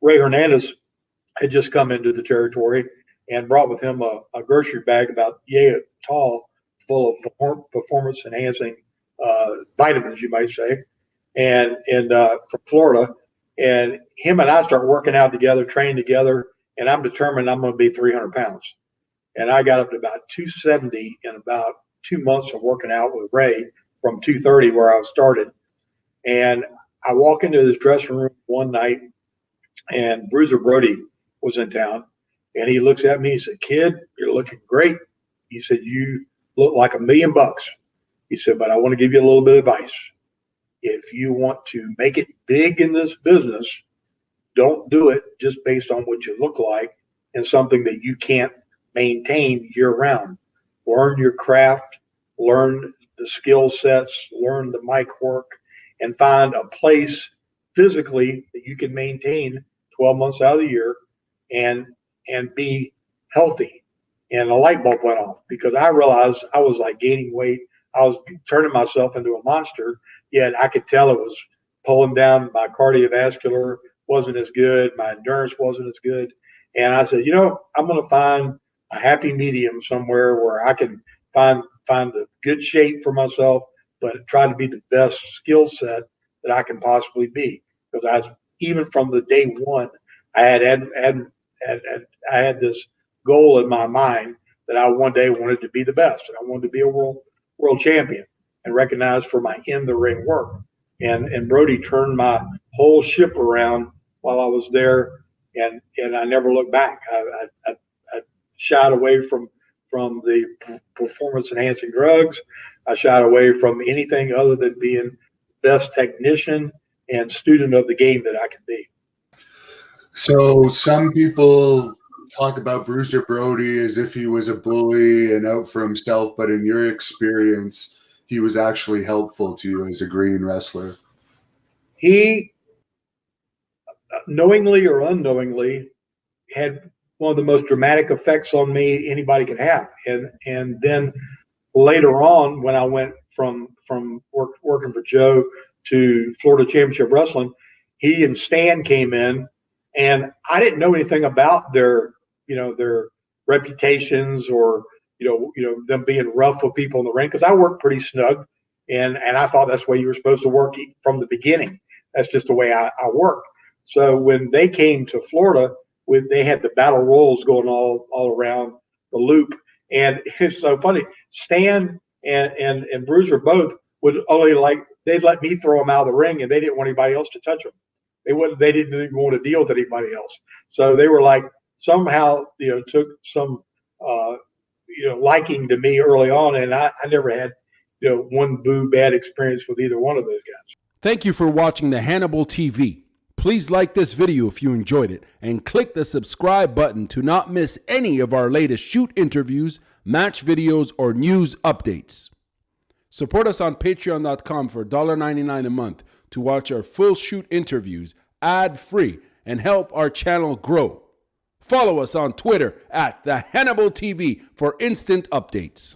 Ray Hernandez had just come into the territory and brought with him a grocery bag about yay tall, full of performance enhancing vitamins, you might say, and from Florida. And him and I start working out together, training together, and I'm determined I'm going to be 300 pounds. And I got up to about 270 in about 2 months of working out with Ray from 230 where I started. And I walk into this dressing room one night, and Bruiser Brody was in town, and he looks at me and said, "Kid, you're looking great." He said, "You look like $1 million." He said, "But I want to give you a little bit of advice. If you want to make it big in this business, don't do it just based on what you look like and something that you can't maintain year round. Learn your craft, learn the skill sets, learn the mic work, and find a place physically that you can maintain 12 months out of the year and be healthy." And a light bulb went off because I realized I was like gaining weight. I was turning myself into a monster, yet I could tell it was pulling down. My cardiovascular wasn't as good. My endurance wasn't as good. And I said, I'm going to find a happy medium somewhere where I can find a good shape for myself, but try to be the best skill set that I can possibly be. Because even from the day one, I had this goal in my mind that I one day wanted to be the best, and I wanted to be a world champion and recognized for my in the ring work. And Brody turned my whole ship around while I was there, and I never looked back. I shied away from the performance enhancing drugs. I shied away from anything other than being best technician and student of the game that I could be. So some people talk about Bruiser Brody as if he was a bully and out for himself, but in your experience, he was actually helpful to you as a green wrestler. He, knowingly or unknowingly, had one of the most dramatic effects on me anybody could have. And then later on, when I went from working for Joe to Florida Championship Wrestling, he and Stan came in, and I didn't know anything about their reputations or them being rough with people in the ring, because I worked pretty snug, and I thought that's the way you were supposed to work from the beginning. That's just the way I work. So when they came to Florida, they had the battle royals going all around the loop, and it's so funny. Stan and Bruiser both would only they'd let me throw them out of the ring, and they didn't want anybody else to touch them. They didn't even want to deal with anybody else. So they were like somehow took some liking to me early on, and I never had one bad experience with either one of those guys. Thank you for watching the Hannibal TV. Please like this video if you enjoyed it, and click the subscribe button to not miss any of our latest shoot interviews, match videos, or news updates. Support us on patreon.com for $1.99 a month to watch our full shoot interviews ad-free and help our channel grow. Follow us on Twitter at the Hannibal TV for instant updates.